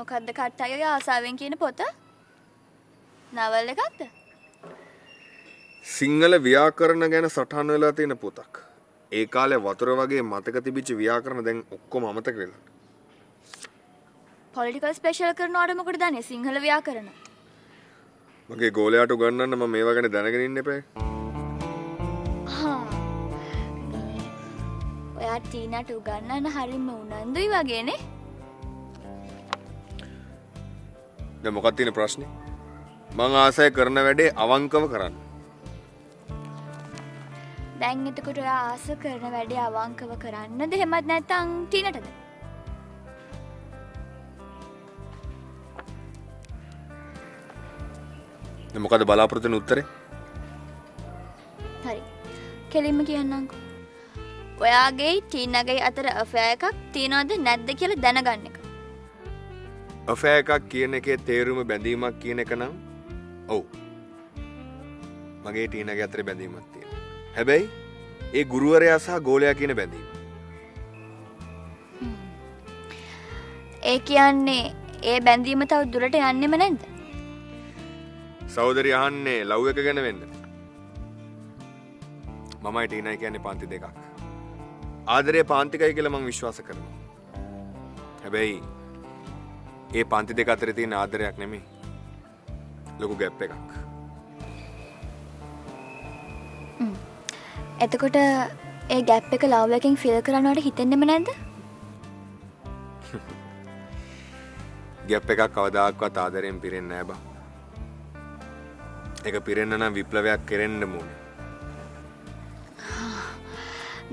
මොකද්ද කට්ටයගේ ආසාවෙන් කියන පොත? නවල් එකක්ද? සිංහල ව්‍යාකරණ ගැන සටහන් වෙලා තියෙන පොතක්. ඒ කාලේ වතුර වගේ මතක තිබිච්ච ව්‍යාකරණ දැන් ඔක්කොම අමතක වෙලා. පොලිටිකල් ස්පෙෂල් කරනවට මොකටද දන්නේ සිංහල ව්‍යාකරණ? මගේ ගෝලයාට උගන්වන්න මම මේවා ගැන දැනගෙන ඉන්න එපා. ඔයා ටීනාට උගන්වන්න හරියම උනන්දුයි වගේනේ. දැන් මොකක්ද තියෙන ප්‍රශ්නේ? මං ආසය කරන වැඩේ අවංකව කරන්න. දැන් එතකොට ඔයා ආස කරන වැඩේ අවංකව කරන්නද එහෙමත් නැත්නම් ටීනටද? දැන් මොකද බලාපොරොත්තු වෙන උත්තරේ? හරි. කෙලින්ම කියන්නම්කෝ. ඔයාගේ ටීනාගේ අතර අෆෙයාර් එකක් තියනවද නැද්ද කියලා දැනගන්න එක. අෆෙයාර් එකක් කියන එකේ තේරුම බැඳීමක් කියන එක නම් ඔව්. මගේ ටීනාගේ අතර බැඳීමක් තියෙනවා. හැබැයි ඒ ගුරුවරයා සහ ගෝලයා කියන බැඳීම. ඒ කියන්නේ ඒ බැඳීම තව දුරට යන්නෙම නැද්ද? සහෝදරිය අහන්නේ ලව් එක ගැන වෙන්න. මමයි ටීනයි කියන්නේ පන්ති දෙකක්. ආදරේ පාන්තිකයි කියලා මම විශ්වාස කරනවා. හැබැයි ඒ පන්ති දෙක අතර තියෙන ආදරයක් නෙමෙයි. ලොකු ગેප් එකක්. එතකොට ඒ ગેප් එක ලව් එකෙන් ෆීල් කරනවට හිතෙන්නෙම නැද්ද? ગેප් එකක් කවදාකවත් ආදරයෙන් පිරෙන්නේ නැහැ බා. ඒක පිරෙන්න නම් විප්ලවයක් කෙරෙන්න ඕනේ.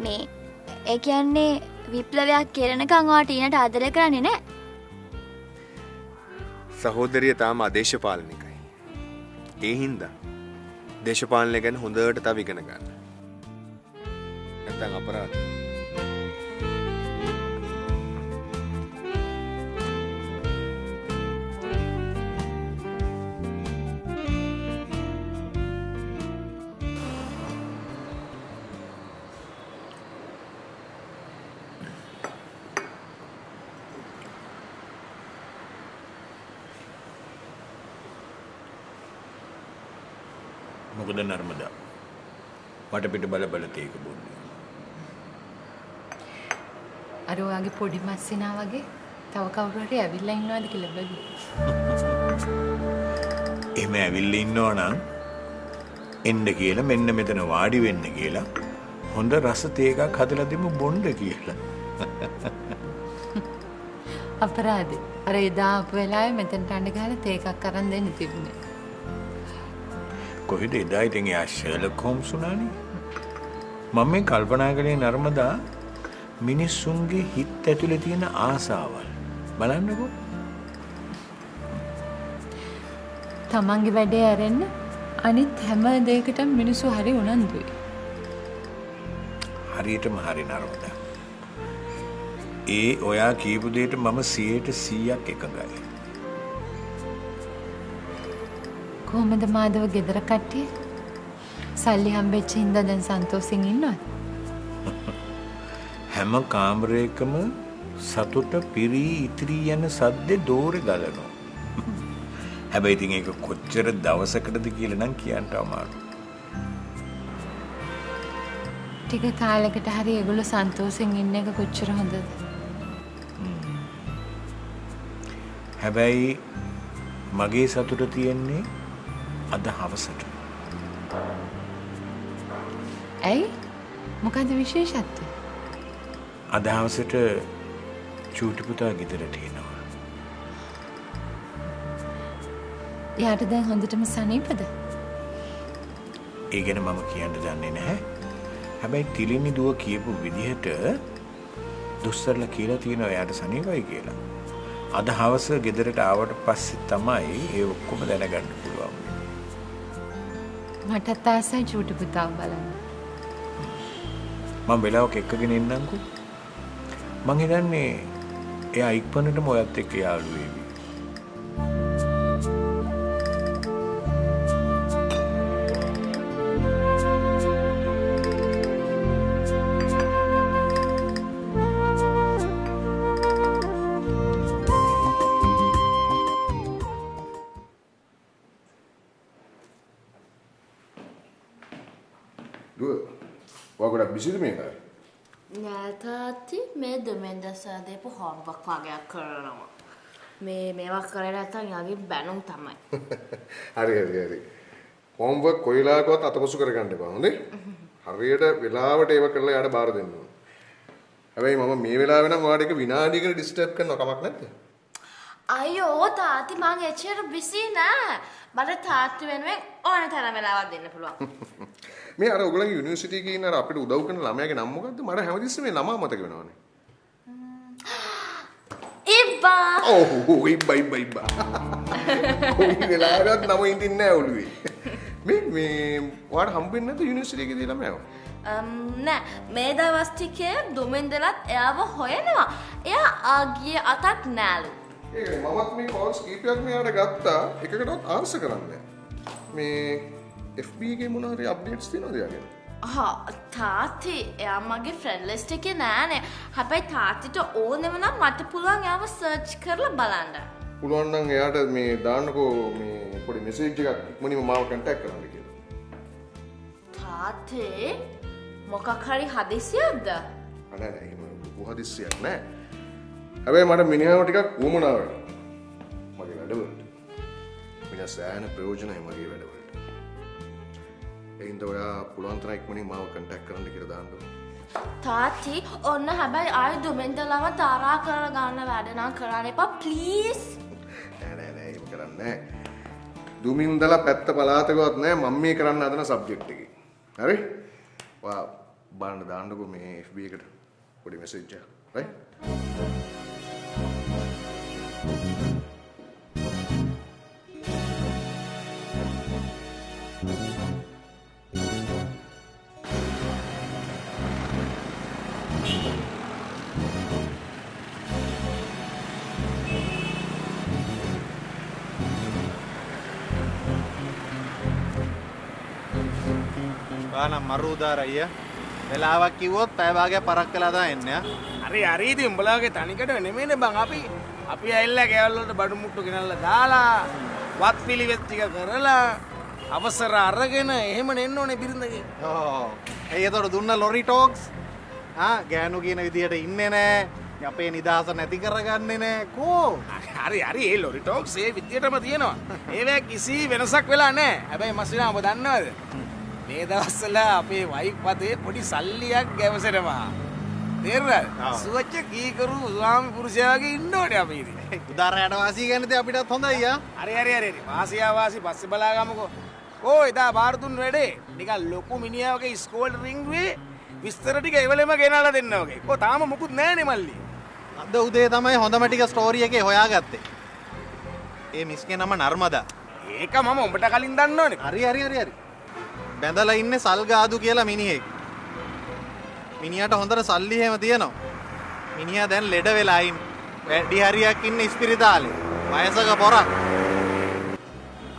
මේ ඒ කියන්නේ විප්ලවයක් කෙරෙනකන් ඔයා ටීනට ආදරය කරන්නේ නැහැ. සහෝදරිය තාම අදේශපාලනිකයි. ඒ හින්දා දේශපාලනය ගැන හොඳට තව ඉගෙන ගන්න. නැත්නම් අපරාධයි. මොකද නර්මදා වටපිට බල බල තේක බොන්නේ. අර ඔයාගේ පොඩි මස්සිනා වගේ තව කවුරු හරි ඇවිල්ලා ඉන්නවද කියලා බලන්න. එහෙම ඇවිල්ලා ඉන්නව නම් එන්න කියලා මෙන්න මෙතන වාඩි වෙන්න කියලා හොඳ රස තේ එකක් හදලා දෙමු බොන්න කියලා. අපරාධේ. අර එදා ආපු වෙලාවේ මෙතනට අඬ ගහලා තේ එකක් අරන් දෙන්න තිබුණේ. කොහෙද එදා ඉතින් එයා ෂර්ලොක් හෝම්ස් උනානේ. මම මේ කල්පනා කළේ නර්මදා මිනිස්සුන්ගේ හිත ඇතුලේ තියෙන ආසාවල් බලන්නකෝ. තමන්ගේ වැඩේ ඇරෙන්න අනිත් හැම දෙයකටම මිනිස්සු හරි උනන්දුයි. හරියටම හරි නර්මදා. ඒ ඔයා කියපු දෙයට මම 100% එකඟයි. කොහොමද මාදව ගෙදර කට්ටිය? සල්ලි හම්බෙච්ච හින්දා දැන් සන්තෝෂෙන් ඉන්නවද? හැම කාමරයකම සතුට පිරී ඉතිරි යන සද්දේ දෝරේ ගලනවා. හැබැයි ඉතින් ඒක කොච්චර දවසකටද කියලා නම් කියන්න අමාරුයි. ටික කාලයකට හරි ඒගොල්ලෝ සන්තෝෂෙන් ඉන්න එක කොච්චර හොඳද? හැබැයි මගේ සතුට තියෙන්නේ අද හවසට. ඇයි? මොකද විශේෂත්වය? අද හවසට චූටි පුතා ගෙදරට එනවා. යාට දැන් හොඳටම සනීපද? ඒ ගැන මම කියන්න දන්නේ නැහැ. හැබැයි තිලිනි දුව කියපු විදිහට දුස්සර්ලා කියලා තියෙනවා එයාට සනීපයි කියලා. අද හවස ගෙදරට ආවට පස්සේ තමයි ඒ ඔක්කොම දැනගන්න පුළුවන්. මටත් ආසයි චූටි පුතාව බලන්න. මම වෙලාවක එක්කගෙන ඉන්නම්කෝ. මං හිතන්නේ එයා ඉක්මනටම ඔයත් එක්ක යාළු වෙවි. දුව වගොඩක් බිසිද මේක? නෑ තාත්ති මේ දෙමෙන්දසා දෙපු හොම්වර්ක් වගේක් කරනවා. මේවා කරේ නැත්නම් යාගේ බැනුම් තමයි. හරි. හෝම්වර්ක් කොයිලාකවත් අතපසු කරගන්න එපා හොඳේ? හරියට වෙලාවට ඒව කරලා යාට බාර දෙන්න ඕන. හැබැයි මම මේ වෙලාවේ නම් ඔයාලට එක විනාඩියකට ඩිස්ටර්බ් කරනවා කමක් නැද්ද? අයියෝ තාත්ති මං එච්චර බිසි නෑ. මට තාත්ති වෙනුවෙන් ඕන තරම් වෙලාවක් දෙන්න පුළුවන්. මේ අර ඔයගොල්ලන්ගේ යුනිවර්සිටි එකේ ඉන්න අර අපිට උදව් කරන ළමයාගේ නම මොකද්ද? මට හැමතිස්සෙම මේ ළමා මතක වෙනවනේ. ඉබ්බා. ඔව් ඉබ්බා. කොයි වෙලාවකත් නම ඉඳින්නේ නැහැ ඔළුවේ. මේ ඔයාලට හම්බෙන්නේ නැද්ද යුනිවර්සිටි එකේදී ළමයාව? නෑ මේ දවස් ටිකේ දුමින්දලත් එයාව හොයනවා. එයා ගියේ අතක් නෑලු. ඒකනේ මමත් මේ කෝල්ස් කීපයක් මෙයාට ගත්තා. එකකටවත් ආන්සර් කරන්නේ නැහැ. මේ FB එකේ මොන හරි අප්ඩේට්ස් තියෙනවද යාගෙන? තාත්ති එයා මගේ ෆ්‍රෙන්ඩ් ලිස්ට් එකේ නෑනේ. හැබැයි තාත්තිට ඕනෙම නම් මට පුළුවන් එයාව සර්ච් කරලා බලන්න. පුළුවන් නම් එයාට මේ දාන්නකෝ මේ පොඩි මෙසේජ් එකක් ඉක්මනින්ම මාව කන්ටැක්ට් කරන්න කියලා. තාත්ති මොකක් හරි හදිසියක්ද? නෑ එහෙම හදිසියක් නෑ. හැබැයි මට මිනිහාව ටිකක් උවමනා වෙනවා. මගේ වැඩවලට. මිනිහා සෑහෙන ප්‍රයෝජනයි මගේ වැඩවලට. ඒකින්ද ඔයා පුළුවන් තරම් ඉක්මනින් මාව කන්ටැක්ට් කරන්න කියලා දාන්න. තාත්ති ඔන්න හැබැයි ආයි දුමින්දලව තරහා කරලා ගන්න වැඩ නම් කරන්න එපා ප්ලීස්. නෑ එහෙම කරන්නේ නෑ. දුමින්දලා පැත්ත පලාතකවත් නෑ මම මේ කරන්න හදන සබ්ජෙක්ට් එකේ. හරි? ඔයා බලන්න දාන්නකෝ මේ FB එකට පොඩි මෙසේජ් එකක්. right? බානම් මරු උදාර අයියා වෙලාවක් කිව්වොත් පැය භාගයක් පරක් කළා තමයි එන්නේ. හරි ඉතින් උඹලාගේ තනිකඩ නෙමෙයිනේ බං අපි ඇවිල්ලා කෑවල් වලට බඩු මුට්ටු ගෙනල්ලා දාලා වත් පිළිවෙත් ටික කරලා අවසර අරගෙන එහෙම නෙන්න ඕනේ බිරිඳගේ. ඔව්. එතකොට දුන්න ලොරි ටොක්ස් ගෑනු කියන විදියට ඉන්නේ නැහැ. අපේ නිදහස නැති කරගන්නේ නැහැ. කෝ? හරි ඒ ලොරි ටොක්ස් ඒ විදියටම තියෙනවා. ඒවැ කිසි වෙනසක් වෙලා නැහැ. හැබැයි මස්සිනා ඔබ දන්නවද? මේ දවස්වල අපේ වයිෆ් පතේ පොඩි සල්ලියක් ගැවසෙනවා. තේරුණාද? සුවච්ච කීකරු ස්වාමි පුරුෂයා වගේ ඉන්න ඕනේ අපි ඉතින්. උදාරයට වාසිය ගැනද අපිටත් හොඳයි යා. හරි. වාසියා වාසි පස්සේ බලාගමුකෝ. කොයි දා බාර දුන්න වැඩේ? නිකන් ලොකු මිනිහා වගේ ඉස්කෝලේ රින්ගුවේ විස්තර ටික එවලෙම ගෙනල්ලා දෙන්න වගේ. කො තාම මුකුත් නැහනේ මල්ලි. අද උදේ තමයි හොඳම ටික ස්ටෝරි එකේ හොයාගත්තේ. ඒ මිස්ගේ නම නර්මදා. ඒක මම උඹට කලින් දන්න ඕනේ. හරි. බැඳලා ඉන්නේ සල්ගාදු කියලා මිනිහෙක්. මිනිහට හොඳට සල්ලි එහෙම තියෙනවා. මිනිහා දැන් ලෙඩ වෙලා ඉන්නේ. වැඩි හරියක් ඉන්නේ ඉස්පිරිතාලේ. වයසක පොරක්.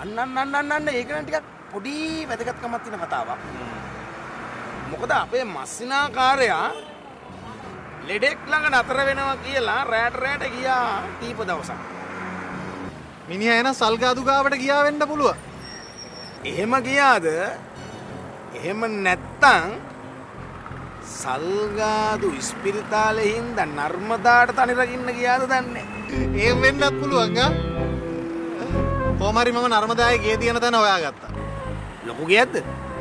අන්න ඒක නම් ටිකක් පොඩි වැදගත්කමක් තියෙන කතාවක්. මොකද අපේ මස්සිනාකාරයා ලෙඩෙක් ළඟ නතර වෙනවා කියලා රැට ගියා කීප දවසක්. මිනිහා එන සල්ගාදු ගාවට ගියා වෙන්න පුළුවන්. එහෙම ගියාද? එහෙම නැත්තම් සල්ගාදු ඉස්පිරිතාලේ හින්දා නර්මදාට තනි රකින්න ගියාද දන්නේ. ඒ වෙන්නත් පුළුවන් ආ. කොහමරි මම නර්මදායේ ගේ දින තැන හොයාගත්තා. ලොකු ගියක්ද?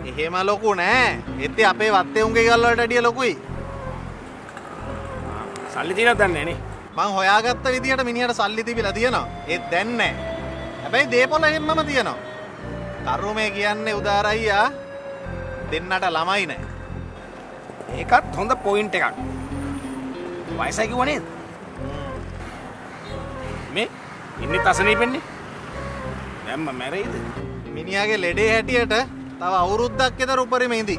එහෙම ලොකු නෑ. ඒත් අපේ වත්තේ උන්ගේ ගල් වලට වැඩිය ලොකුයි. සල්ලි තියෙනවද දන්නේ නේ. මං හොයාගත්ත විදියට මිනිහට සල්ලි තිබිලා තියෙනවා. ඒත් දැන් නෑ. හැබැයි දේපොළ එහෙම්මම තියෙනවා. කරුමේ කියන්නේ උදාර අයියා දෙන්නට ළමයි නෑ. ඒකත් හොඳ පොයින්ට් එකක්. වයසයි කිව්ව නේද? මේ ඉන්නේ තසනීපෙන්නේ. දැම්ම මැරෙයිද? මිනිහාගේ ලෙඩේ හැටියට තව අවුරුද්දක් විතර උපරිම ඉඳි.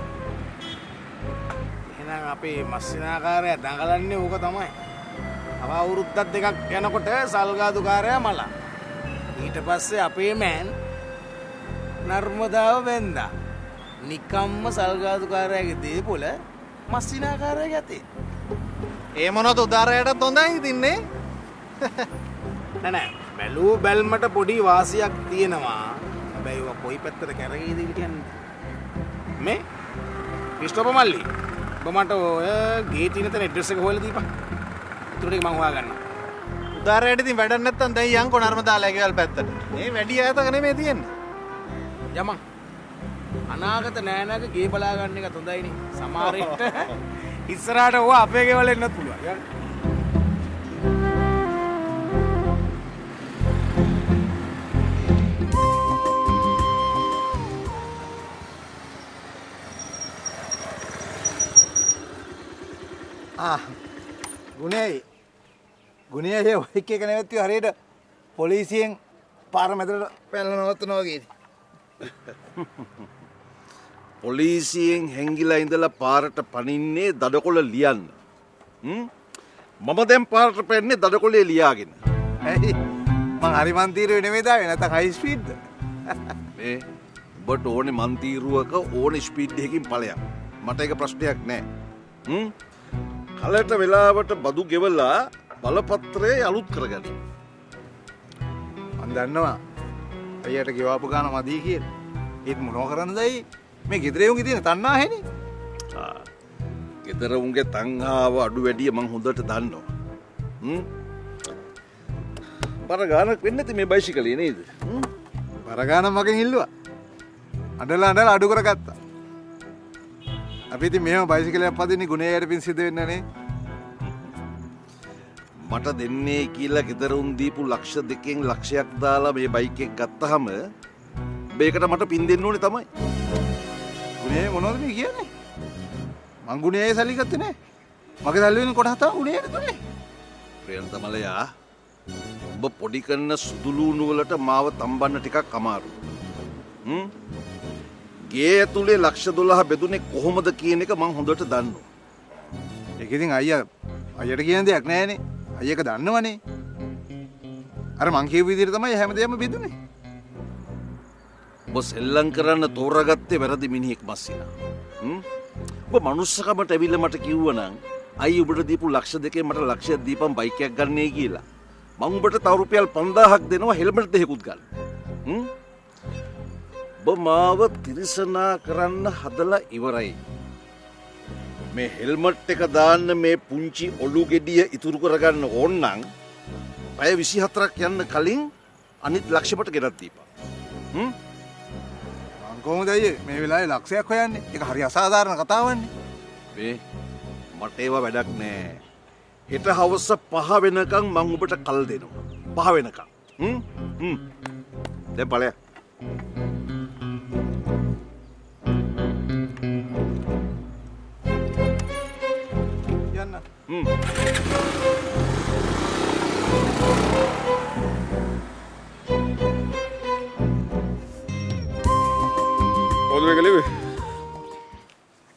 එහෙනම් අපේ මස්සිනාකාරය දඟලන්නේ ඕක තමයි. තව අවුරුද්දක් දෙකක් යනකොට සල්ගාදුකාරයා මලා. ඊට පස්සේ අපේ මෑන් නර්මදාව වෙන්දා. නිකම්ම සල්ගාදුකාරයාගේ දේපොළ මස්සිනාකාරයාගේ අතේ. ඒ මොනවද උදාරයටත් හොඳයි ඉතින්නේ. නෑ බැලූ බැල්මට පොඩි වාසියක් තියෙනවා. හැබැයි ඔය කොයි පැත්තට කැරගෙයිද කියන්නේ. මේ ක්‍රිස්ටෝපර් මල්ලි. ඔබ මට ඔය ගේ තියෙන තැන ඇඩ්‍රස් එක හොයලා දීපන්. ඊට ටික මම හොයාගන්නම්. උදාරයට ඉතින් වැඩක් නැත්තම් දැන් යන්කෝ නර්මදාලා ගෙවල් පැත්තට. මේ වැඩි ඈතක නෙමෙයි තියෙන්නේ. යමන්. අනාගත නෑනක ගේ බලා ගන්න එක හොඳයිනේ. සමහරෙට ඉස්සරහට ඕව අපේ ගෙවල් එන්නත් පුළුවන්. යන්න. ගුණේ ඔයික් එක නැවැත්තුවේ හරියට පොලිසියෙන් පාර මැදට පැනලා නවත්තනවා වගේ. පොලිසියෙන් හැංගිලා ඉඳලා පාරට පනින්නේ දඩකොළ ලියන්න. මම දැන් පාරට පැන්නේ දඩකොළේ ලියාගෙන. ඇයි? මං හරි මන්තිරුවේ නෙමෙයි දාවේ නැත්නම් හයි ස්පීඩ්ද? මේ ඔබට ඕනේ මන්තිරුවක ඕනේ ස්පීඩ් එකකින් ඵලයක්. මට ඒක ප්‍රශ්නයක් නෑ. කලට වෙලාවට බදු ගෙවලා බලපත්‍රය අලුත් කරගන්න. මං දන්නවා. අයියට ගෙවාපු ගාන මදි කියලා. ඒත් මොනව කරන්නදයි? මේ ගෙදරේ උන්ගේ තියෙන තණ්හාවනේ. ගෙදර උන්ගේ තණ්හාව අඩු වැඩිය මං හොඳට දන්නවා. බර ගානක් වෙන්නේ නැති මේ බයිසිකලේ නේද? බර ගානක් මගෙන් ඉල්ලුවා. අඬලා අඩු කරගත්තා. අපි ඉතින් මෙහෙම බයිසිකලයක් පදින්නේ ගුණයට පින් සිද්ධ වෙන්න නේ. මට දෙන්නේ කියලා ගෙදර උන් දීපු ලක්ෂ 2කින් ලක්ෂයක් දාලා මේ බයික් එක ගත්තාම මේකට මට පින් දෙන්න ඕනේ තමයි. ගුණේ මොනවද මේ කියන්නේ? මං ගුණේ සල්ලි ගත්තේ නෑ. මගේ සල්ලි වලින් කොටස් තමයි ගුණේට දුන්නේ. ප්‍රියන්තමලයා ඔබ පොඩි කරන සුදුලුණු වලට මාව තම්බන්න ටිකක් අමාරුයි. ගේ ඇතුලේ ලක්ෂ 12 බෙදුනේ කොහොමද කියන එක මං හොඳට දන්නවා. ඒක ඉතින් අයියට කියන දෙයක් නෑනේ. අයියක දන්නවනේ. අර මං කියපු විදිහට තමයි හැමදේම බෙදුනේ. ඔබ සෙල්ලම් කරන්න තෝරාගත්තේ වැරදි මිනිහෙක් මස්සිනා. ඔබ මනුස්සකමට ඇවිල්ලා මට කිව්වනම් අයි ඔබට දීපු ලක්ෂ 2කින් මට ලක්ෂයක් දීපන් බයික් එකක් ගන්නයි කියලා. මං ඔබට තව රුපියල් 5000ක් දෙනවා හෙල්මට් දෙකකුත් ගන්න. ඔබ මාව තිරසනා කරන්න හදලා ඉවරයි. මේ හෙල්මට් එක දාන්න මේ පුංචි ඔලු ගෙඩිය ඉතුරු කරගන්න ඕන නම් පැය 24ක් යන්න කලින් අනිත් ලක්ෂයට ගෙනත් දීපන්. මං කොහොමද අයියේ මේ වෙලාවේ ලක්ෂයක් හොයන්නේ? ඒක හරි අසාධාරණ කතාවක්නේ. මේ මට ඒවා වැඩක් නෑ. හෙට හවස 5 වෙනකන් මං ඔබට කල් දෙනවා. 5 වෙනකන්. දැන් ඵලයක්.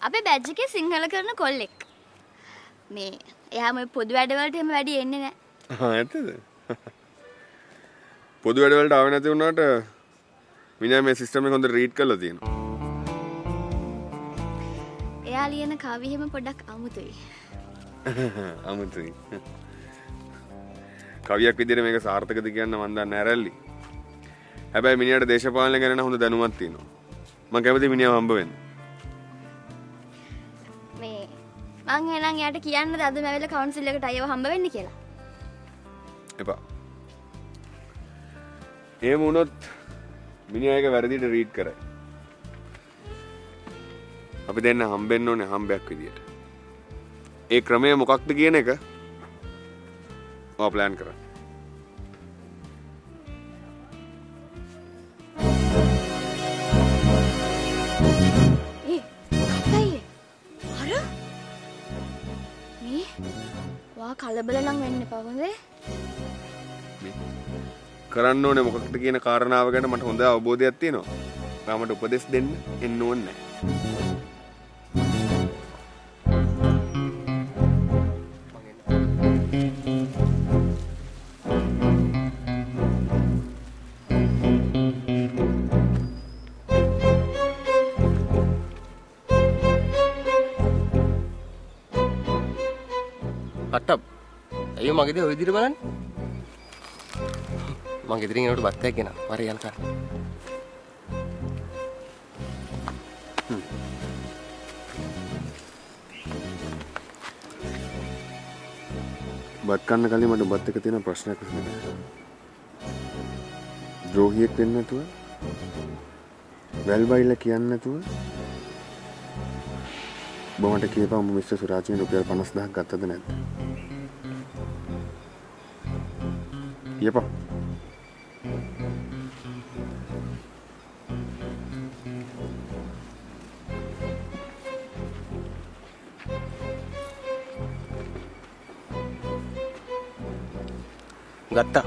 අපේ බැජ් එකේ සිංහල කරන කොල්ලෙක්. මේ එයා මේ පොදු වැඩවලට එහෙම වැඩි එන්නේ නැහැ. ඇත්තද? පොදු වැඩවලට ආවෙ නැති වුණාට මිනිහා මේ සිස්ටම් එක හොඳට රීඩ් කරලා තියෙනවා. එයා ලියන කවි එහෙම පොඩ්ඩක් අමුතුයි. අමුතුයි. කවියක් විදිහට මේක සාර්ථකද කියන්න මන් දන්නේ නැහැ රැල්ලි. හැබැයි මිනිහාට දේශපාලනය ගැන හොඳ දැනුමක් තියෙනවා. මම කැමති මිනිහව හම්බ වෙන්න. මේ මං එහෙනම් එයාට කියන්නද අද මැවිල කවුන්සිල් එකට අයව හම්බ වෙන්න කියලා? එපා. එහෙම වුණොත් මිනිහා එක වැරදිට රීඩ් කරයි. අපි දෙන්න හම්බෙන්න ඕනේ හම්බයක් විදියට. ඒ ක්‍රමය මොකක්ද කියන එක ඔයා ප්ලෑන් කරන්න. කලබල නම් වෙන්න එපා හොඳේ. කරන්න ඕනේ මොකක්ද කියන කාරණාව ගැන මට හොඳ අවබෝධයක් තියෙනවා. තාමට උපදෙස් දෙන්න එන්න ඕනේ නැහැ. අට්ටප්. අයියෝ මගේ දේ ඔය විදිහට බලන්න. මං ගෙදරින් එනකොට බත් එකක් ගෙනා. මරේ යන්න කන්න. බත් කන්න කලින් මට බත් එක තියෙන ප්‍රශ්නයක් අහන්න. ද්‍රෝහියෙක් වෙන්න නැතුව වැල්බයිලා කියන්නේ නැතුව ඔබ මට කියපන් ඔබ මිස්ටර් සුරාජ්ගෙන් රුපියල් 50000ක් ගත්තද නැද්ද? කියපන්. ගත්තා.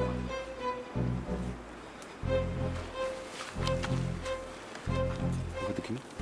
මොකද කිව්වේ?